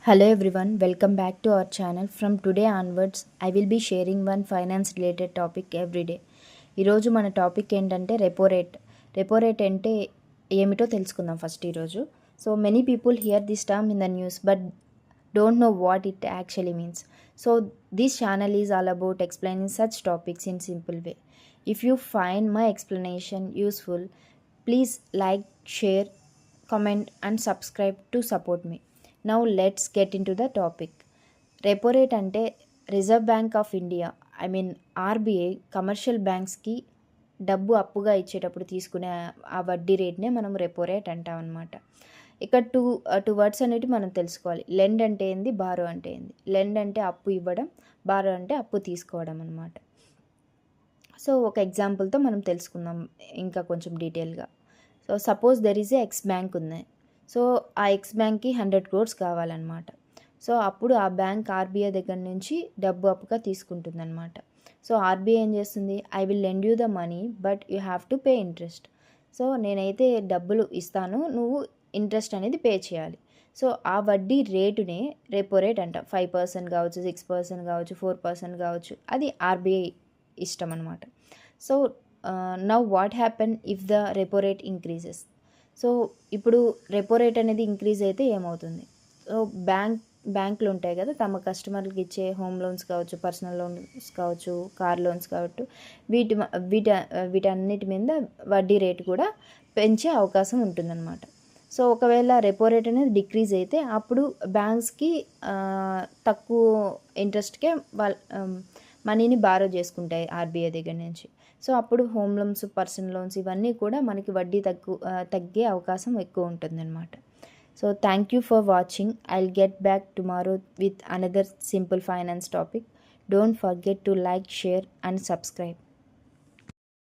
Hello everyone, welcome back to our channel. From today onwards, I will be sharing one finance related topic every day. ఈరోజు మన topic ఏంటంటే repo rate. Repo rate అంటే ఏమిటో తెలుసుకుందాం first ఈరోజు. So many people here this term in the news but don't know what it actually means. So this channel is all about explaining such topics in simple way. If you find my explanation useful, please like, share, comment and subscribe to support me. Now let's get into the topic. Repo rate అంటే reserve bank of India RBI commercial బ్యాంక్స్కి డబ్బు అప్పుగా ఇచ్చేటప్పుడు తీసుకునే ఆ వడ్డీ రేట్నే మనం repo rate అంటాం అనమాట. ఇక్కడ టూ వర్డ్స్ అనేవి మనం తెలుసుకోవాలి. లెండ్ అంటే ఏంది, బారో అంటే ఏంది. లెండ్ అంటే అప్పు ఇవ్వడం, బారో అంటే అప్పు తీసుకోవడం అనమాట. సో ఒక ఎగ్జాంపుల్తో మనం తెలుసుకుందాం ఇంకా కొంచెం డీటెయిల్గా. So suppose there is a X bank ఉంది. సో ఆ ఎక్స్ బ్యాంక్కి 100 crores కావాలన్నమాట. సో అప్పుడు ఆ బ్యాంక్ ఆర్బీఐ దగ్గర నుంచి డబ్బు అప్పుగా తీసుకుంటుంది అనమాట. సో ఆర్బీఐ ఏం చేస్తుంది, I will lend you the money but you have to pay interest. So నేనైతే డబ్బులు ఇస్తాను, నువ్వు ఇంట్రెస్ట్ అనేది పే చేయాలి. సో ఆ వడ్డీ రేటునే రెపో రేట్ అంట. 5% కావచ్చు, 6% కావచ్చు, 4% కావచ్చు, అది ఆర్బీఐ ఇష్టం అనమాట. So now what happen if the repo rate increases. So ఇప్పుడు రెపో రేట్ అనేది ఇంక్రీజ్ అయితే ఏమవుతుంది, సో బ్యాంకులు ఉంటాయి కదా, తమ కస్టమర్లకు ఇచ్చే హోమ్ లోన్స్ కావచ్చు, పర్సనల్ లోన్స్ కావచ్చు, కార్ లోన్స్ కావచ్చు, వీటన్నిటి మీద వడ్డీ రేటు కూడా పెంచే అవకాశం ఉంటుందన్నమాట. సో ఒకవేళ రెపో రేట్ అనేది డిక్రీజ్ అయితే అప్పుడు బ్యాంక్స్కి తక్కువ ఇంట్రెస్ట్కే మనీని బారో చేసుకుంటాయి ఆర్బీఐ దగ్గర నుంచి. సో అప్పుడు హోమ్ లోన్స్, పర్సనల్ లోన్స్ ఇవన్నీ కూడా మనకి వడ్డీ తగ్గే అవకాశం ఎక్కువ ఉంటుందన్నమాట. So thank you for watching. I'll get back tomorrow with another simple finance topic. Don't forget to like, share and subscribe.